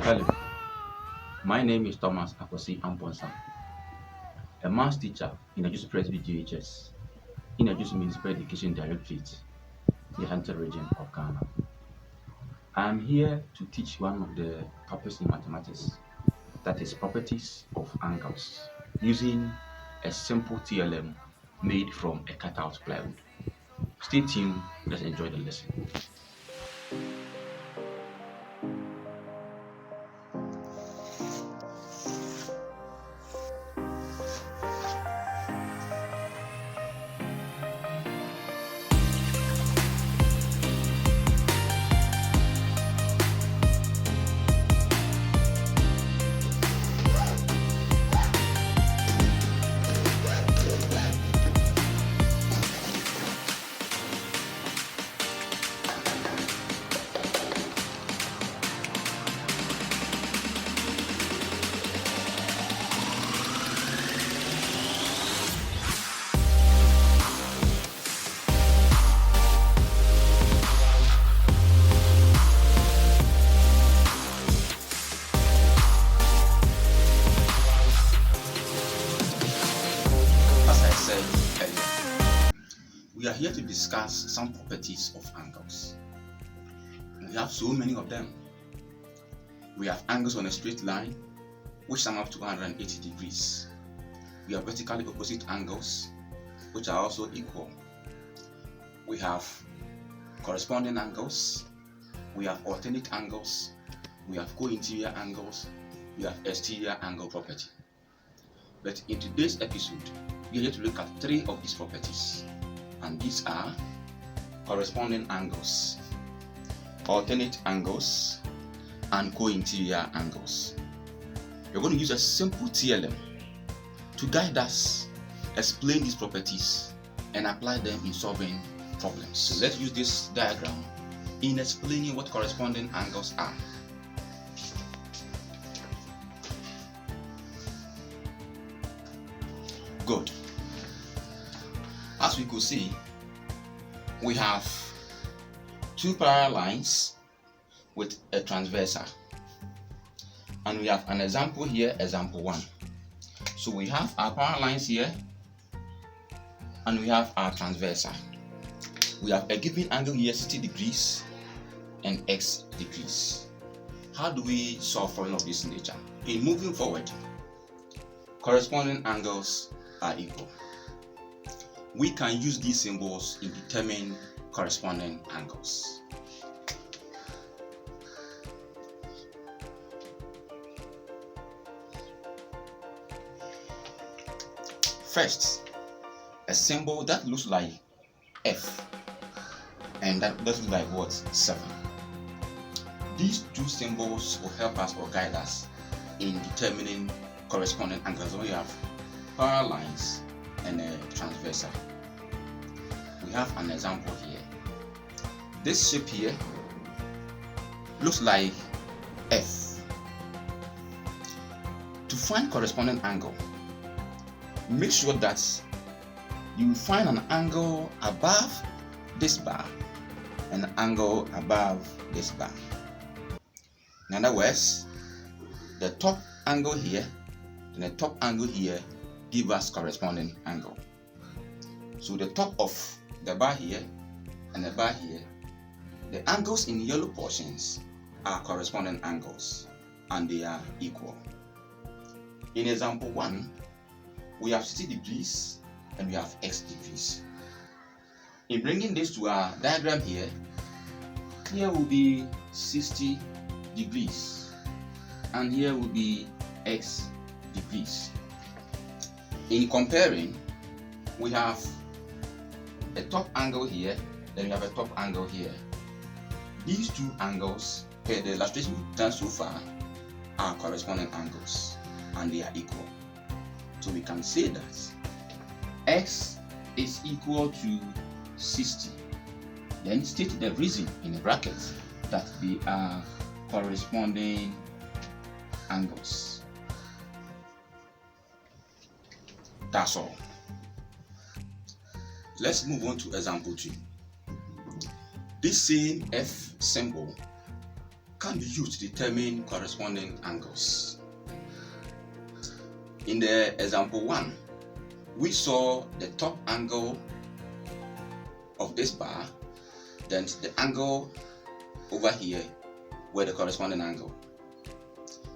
Hello, my name is Thomas Akwasi Amponsah, a maths teacher in Ejisu Presby J.H.S. in Ejisu Municipal Education Directorate, the Hunter region of Ghana. I am here to teach one of the topics in mathematics, that is properties of angles, using a simple TLM made from a cutout plywood. Stay tuned, let's enjoy the lesson. As I said earlier, we are here to discuss some properties of angles. We have so many of them. We have angles on a straight line, which sum up to 180 degrees. We have vertically opposite angles, which are also equal. We have corresponding angles. We have alternate angles. We have co-interior angles. We have exterior angle property. But in today's episode, we are here to look at three of these properties. And these are corresponding angles, alternate angles, and co-interior angles. We're going to use a simple TLM to guide us, explain these properties, and apply them in solving problems. So let's use this diagram in explaining what corresponding angles are. Good. As we could see, we have two parallel lines with a transversal, and we have an example here, example 1. So we have our parallel lines here, and we have our transversal. We have a given angle here, 60 degrees and x degrees. How do we solve problem of this nature? In moving forward, corresponding angles are equal. We can use these symbols in determining corresponding angles. First, a symbol that looks like F and that looks like what? 7. These two symbols will help us or guide us in determining corresponding angles. So we have parallel lines and a transversal. We have an example here. This shape here looks like F. To find corresponding angle, make sure that you find an angle above this bar and an angle above this bar. In other words, the top angle here and the top angle here give us corresponding angle. So the top of the bar here and the bar here, the angles in yellow portions are corresponding angles and they are equal. In example 1, we have 60 degrees and we have x degrees. In bringing this to our diagram here will be 60 degrees and here will be x degrees. In comparing, we have a top angle here, then we have a top angle here. These two angles, per the illustration we've done so far, are corresponding angles and they are equal. So we can say that x is equal to 60. Then state the reason in the brackets that they are corresponding angles. That's all. Let's move on to example 2. This same F symbol can be used to determine corresponding angles. In the example 1, we saw the top angle of this bar, then the angle over here were the corresponding angle.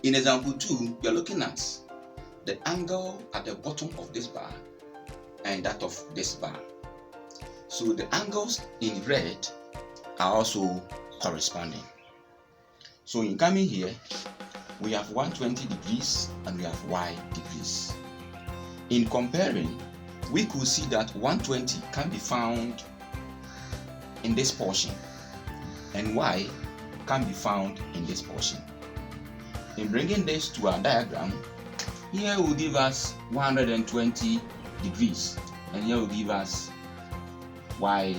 In example 2, we are looking at the angle at the bottom of this bar and that of this bar. So the angles in red are also corresponding. So in coming here, we have 120 degrees and we have y degrees. In comparing, we could see that 120 can be found in this portion and y can be found in this portion. In bringing this to our diagram, here will give us 120 degrees and here will give us y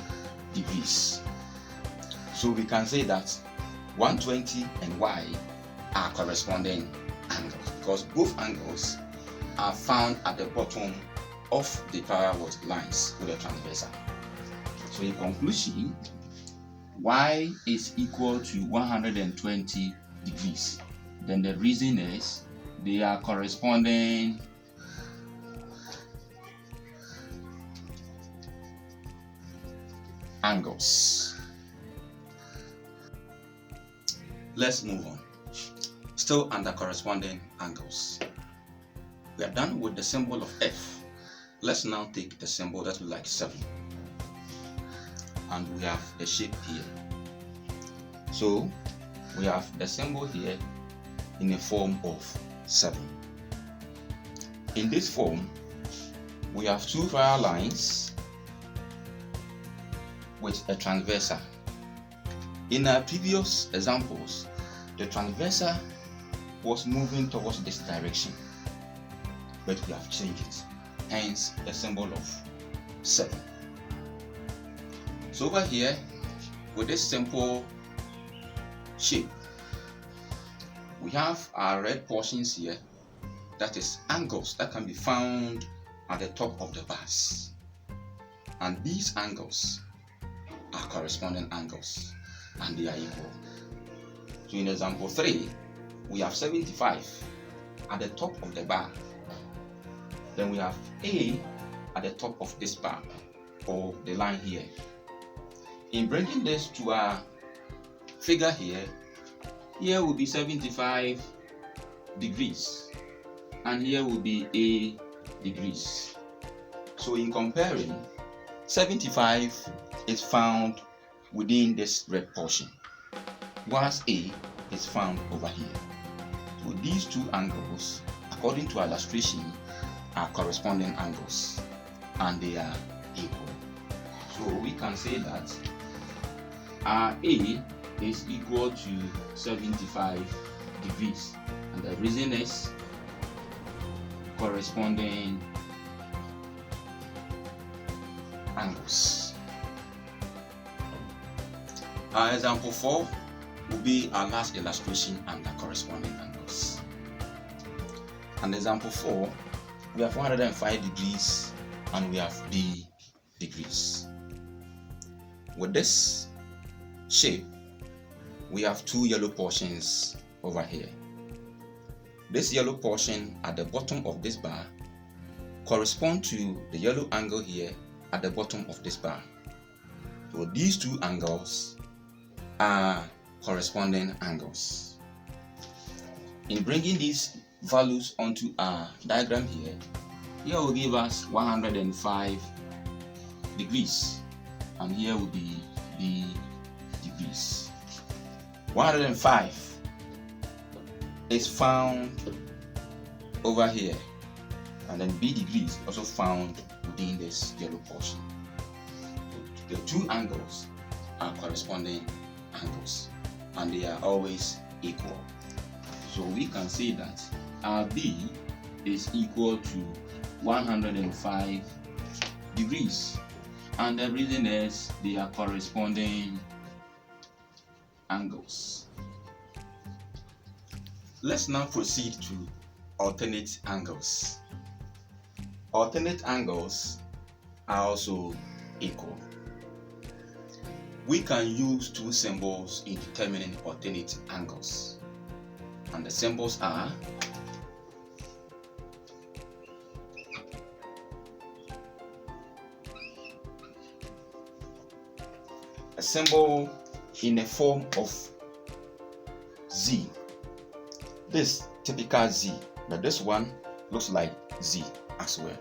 degrees. So we can say that 120 and y are corresponding angles because both angles are found at the bottom of the parallel lines with the transversal. So in conclusion, y is equal to 120 degrees. Then the reason is they are corresponding angles. Let's move on. Still under corresponding angles. We are done with the symbol of F. Let's now take the symbol that we like 7. And we have the shape here. So we have the symbol here in the form of 7. In this form, we have two parallel lines with a transversal. In our previous examples, the transversal was moving towards this direction, but we have changed it, hence the symbol of 7. So over here, with this simple shape, we have our red portions here, that is angles that can be found at the top of the bars. And these angles are corresponding angles and they are equal. So in example 3, we have 75 at the top of the bar. Then we have A at the top of this bar or the line here. In bringing this to our figure here, here will be 75 degrees and here will be A degrees. So in comparing, 75 is found within this red portion, whilst A is found over here. So these two angles, according to our illustration, are corresponding angles and they are equal. So we can say that our A is equal to 75 degrees, and the reason is corresponding angles. Our example 4 will be our last illustration under corresponding angles. And example 4, we have 105 degrees and we have B degrees. With this shape, we have two yellow portions over here. This yellow portion at the bottom of this bar correspond to the yellow angle here at the bottom of this bar. So these two angles are corresponding angles. In bringing these values onto our diagram here, here will give us 105 degrees and here will be B degrees. 105 is found over here, and then B degrees also found within this yellow portion. So the two angles are corresponding angles and they are always equal. So we can say that our B is equal to 105 degrees, and the reason is they are corresponding angles. Let's now proceed to alternate angles. Alternate angles are also equal. we can use two symbols in determining alternate angles. And the symbols are a symbol in the form of Z. This typical Z, but this one looks like Z as well.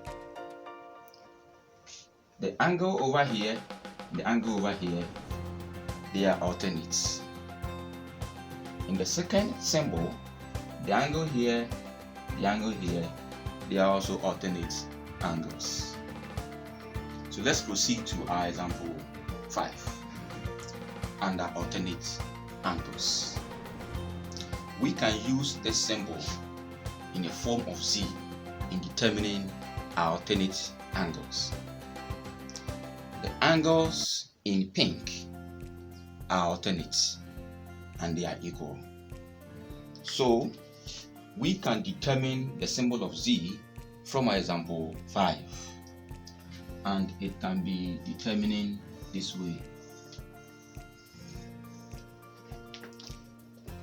The angle over here, the angle over here, they are alternates. In the second symbol, the angle here, the angle here, they are also alternate angles. So let's proceed to our example 5 under alternate angles. We can use this symbol in the form of Z in determining our alternate angles. The angles in pink are alternates and they are equal. So we can determine the symbol of Z from our example 5, and it can be determining this way.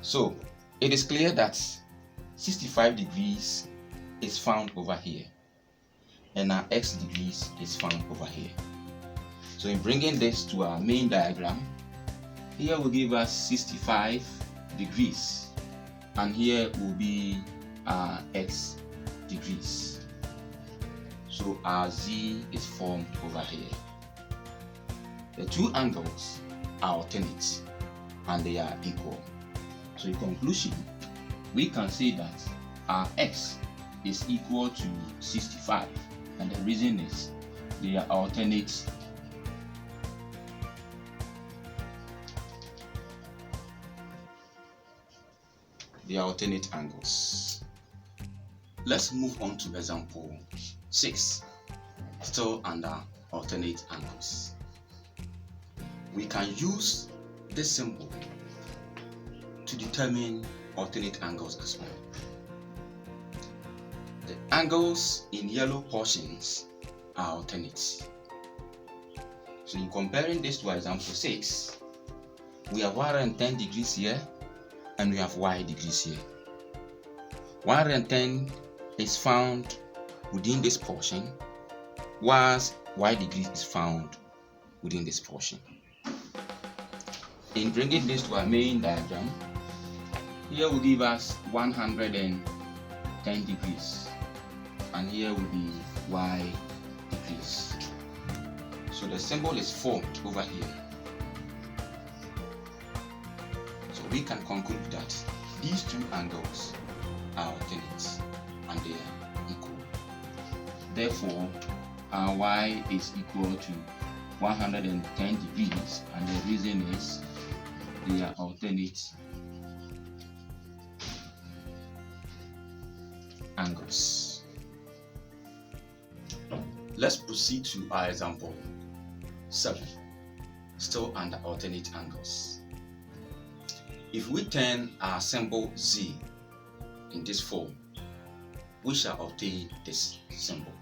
So it is clear that 65 degrees is found over here and our x degrees is found over here. So in bringing this to our main diagram, here will give us 65 degrees and here will be our x degrees. So our z is formed over here. The two angles are alternate and they are equal. So in conclusion, we can say that our x is equal to 65, and the reason is they are alternate. They are alternate angles. Let's move on to example 6, still under alternate angles. We can use this symbol to determine alternate angles as well. The angles in yellow portions are alternate. So in comparing this to example 6, we have 110 degrees here and we have y degrees here. 110 is found within this portion, whilst y degrees is found within this portion. In bringing this to our main diagram, here will give us 110 degrees and here will be y degrees. So the symbol is formed over here. So we can conclude that these two angles are alternate and they are equal. Therefore, our y is equal to 110 degrees, and the reason is they are alternate angles. Let's proceed to our example 7, still under alternate angles. If we turn our symbol Z in this form, we shall obtain this symbol.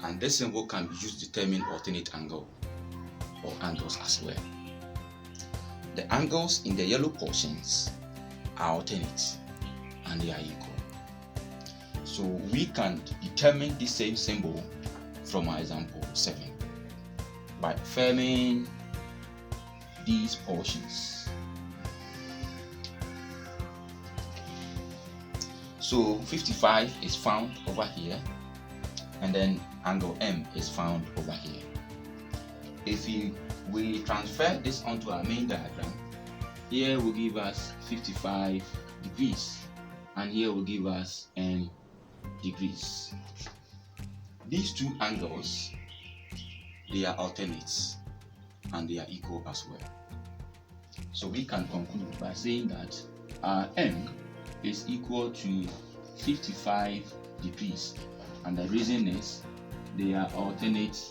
And this symbol can be used to determine alternate angle or angles as well. The angles in the yellow portions are alternate and they are equal. So we can determine the same symbol from our example 7 by affirming these portions. So 55 is found over here, and then angle M is found over here. If we transfer this onto our main diagram, here will give us 55 degrees and here will give us M degrees. These two angles, they are alternates and they are equal as well. So we can conclude by saying that our M is equal to 55 degrees, and the reason is they are alternate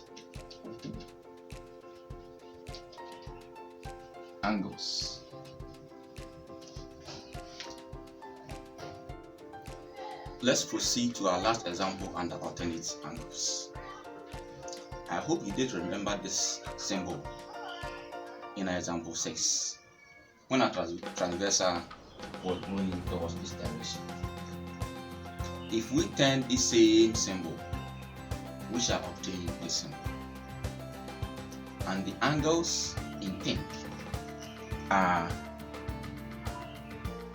angles. Let's proceed to our last example under alternate angles. I hope you did remember this symbol in example 6, when our transversal was going towards this direction. If we turn the same symbol, we shall obtain this symbol. And the angles in pink are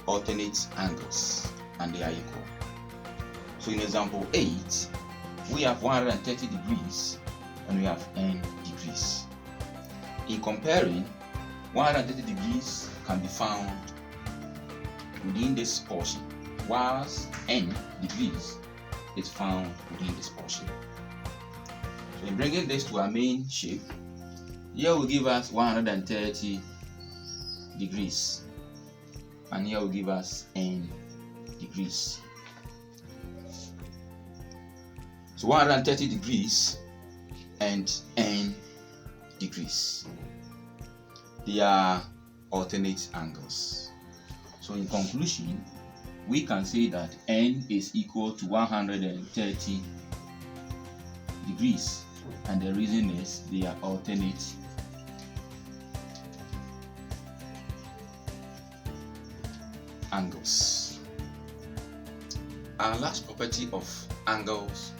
alternate angles and they are equal. So in example 8, we have 130 degrees and we have n degrees. In comparing, 130 degrees can be found within this portion, whilst n degrees is found within this portion. So in bringing this to our main shape, here will give us 130 degrees and here will give us n degrees. So 130 degrees and n degrees. They are alternate angles. So in conclusion, we can say that n is equal to 130 degrees, and the reason is they are alternate angles. Our last property of angles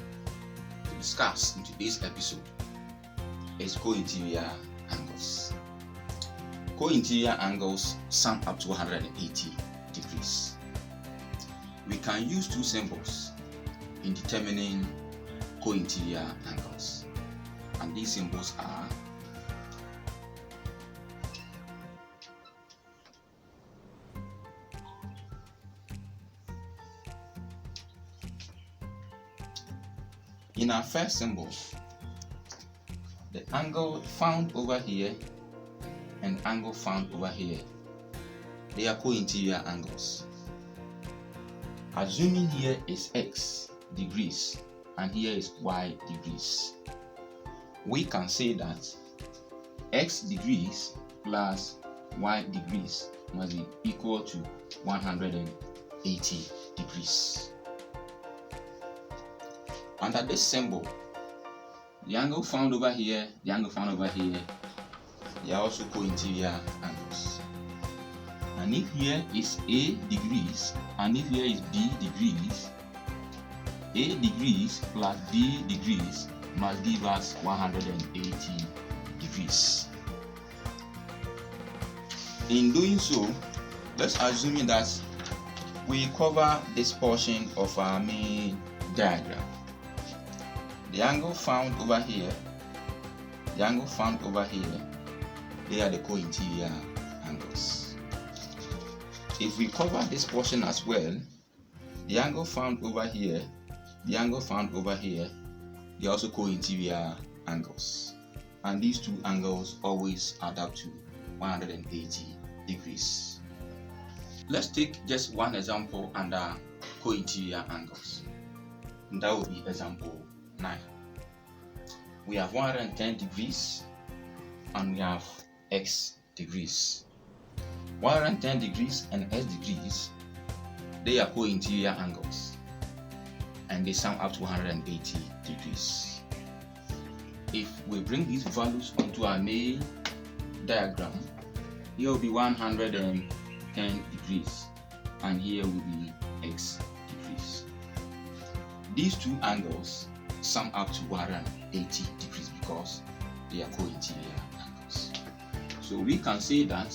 to discuss in today's episode is co-interior angles. Co-interior angles sum up to 180 degrees. We can use two symbols in determining co-interior angles, and these symbols are in our first symbol, the angle found over here and angle found over here, they are co-interior angles. Assuming here is x degrees and here is y degrees, we can say that x degrees plus y degrees must be equal to 180 degrees. Under this symbol, the angle found over here, the angle found over here, they are also co-interior angles. And if here is a degrees and if here is b degrees, a degrees plus b degrees must give us 180 degrees. In doing so, let's assume that we cover this portion of our main diagram. The angle found over here, the angle found over here, they are the co-interior angles. If we cover this portion as well, the angle found over here, the angle found over here, they are also co-interior angles. And these two angles always add up to 180 degrees. Let's take just one example under co-interior angles. And that will be example 9. We have 110 degrees and we have x degrees. 110 degrees and x degrees, they are co-interior angles and they sum up to 180 degrees. If we bring these values onto our main diagram, here will be 110 degrees and here will be x degrees. These two angles sum up to 180 degrees because they are co-interior angles. So we can say that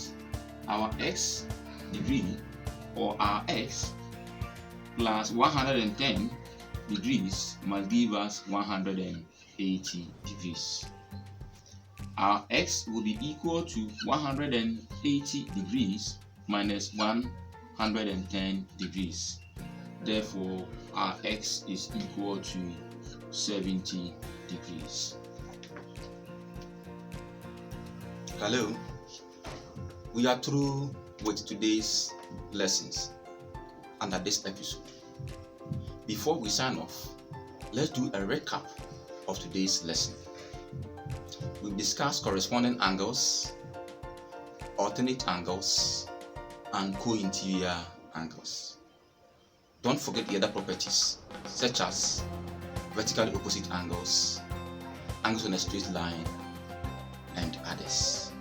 our x degree or our x plus 110 degrees must give us 180 degrees. Our x will be equal to 180 degrees minus 110 degrees. Therefore, our x is equal to 70 degrees. Hello, we are through with today's lessons under this episode. Before we sign off, let's do a recap of today's lesson. We've discussed corresponding angles, alternate angles, and co-interior angles. Don't forget the other properties such as vertically opposite angles, angles on a straight line, and others.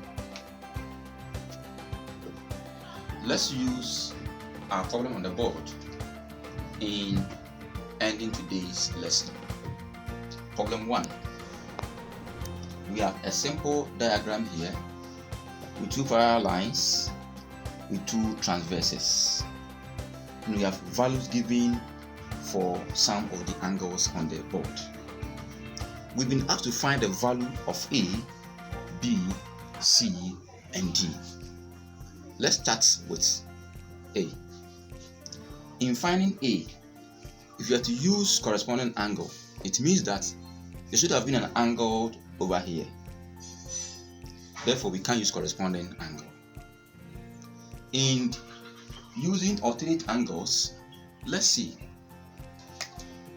Let's use our problem on the board in ending today's lesson. Problem 1. We have a simple diagram here with 2 parallel lines with 2 transverses. And we have values given for some of the angles on the board. We've been asked to find the value of A, B, C, and D. Let's start with A. In finding A, if you are to use corresponding angle, it means that there should have been an angle over here. Therefore, we can't use corresponding angle. In using alternate angles, let's see.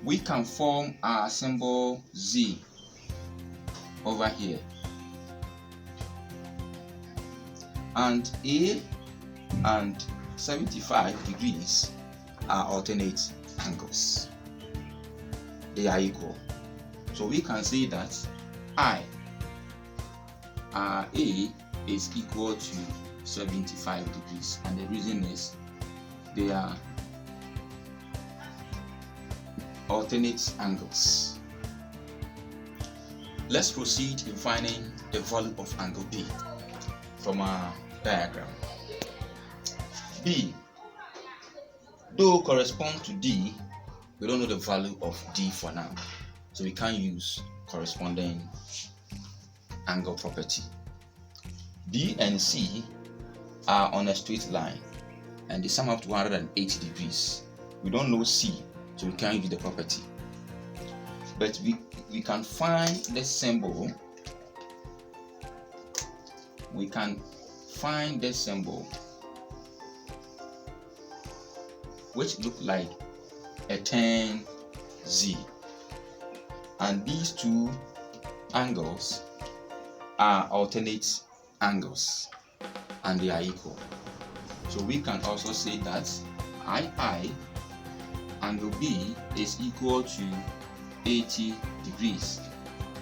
We can form our symbol Z over here. And A and 75 degrees are alternate angles. They are equal. So we can say that A is equal to 75 degrees, and the reason is they are alternate angles. Let's proceed in finding the value of angle B from our diagram. B, though corresponds to D, we don't know the value of D for now, so we can't use corresponding angle property. B and C are on a straight line and they sum up to 180 degrees. We don't know C, so we can't use the property. But we can find the symbol. We can find the symbol which look like a 10 Z, and these 2 angles are alternate angles and they are equal. So we can also say that II angle B is equal to 80 degrees,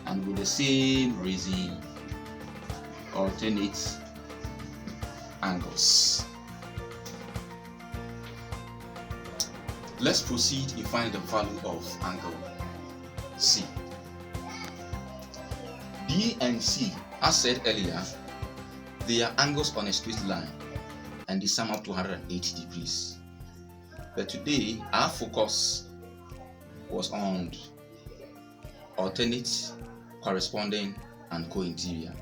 and with the same reason, alternate angles. Let's proceed in finding the value of angle C. B and C, as said earlier, they are angles on a straight line and they sum up to 180 degrees. But today our focus was on alternate, corresponding, and co-interior.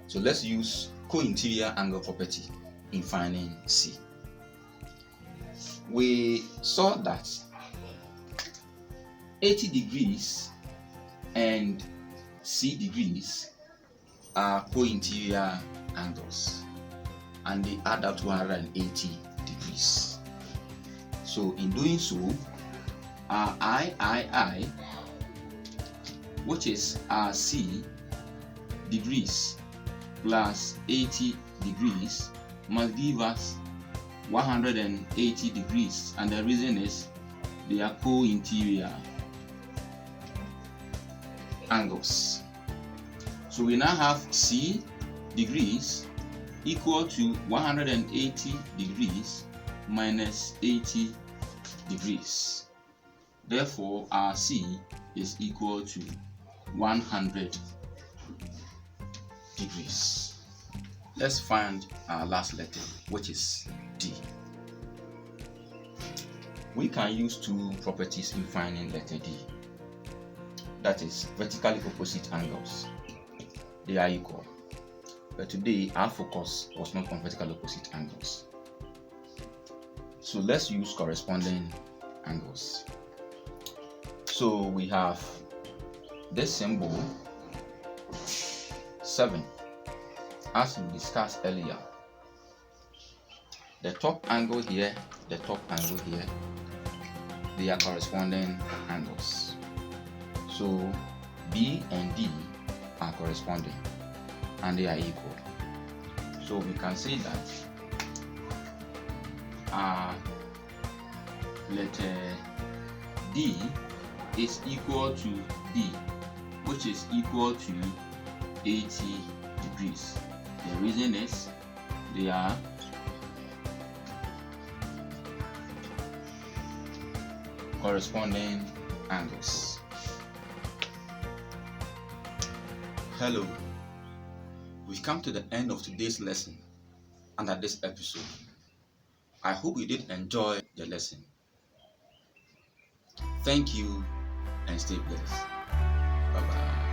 So let's use co-interior angle property in finding C. We saw that 80 degrees and C degrees are co-interior angles and they add up to 180 degrees. So in doing so, our III, which is our C degrees plus 80 degrees, must give us 180 degrees, and the reason is they are co-interior angles. So we now have C degrees equal to 180 degrees minus 80 degrees. Therefore, our C is equal to 100 degrees. Let's find our last letter, which is D. We can use 2 properties in finding letter D. That is vertically opposite angles. They are equal. But today our focus was not on vertical opposite angles. So let's use corresponding angles. So we have this symbol 7, as we discussed earlier. The top angle here, the top angle here, they are corresponding angles. So B and D are corresponding and they are equal. So we can say that our letter D is equal to D, which is equal to 80 degrees. The reason is they are corresponding angles. Hello, we've come to the end of today's lesson under this episode. I hope you did enjoy the lesson. Thank you and stay blessed. Bye-bye.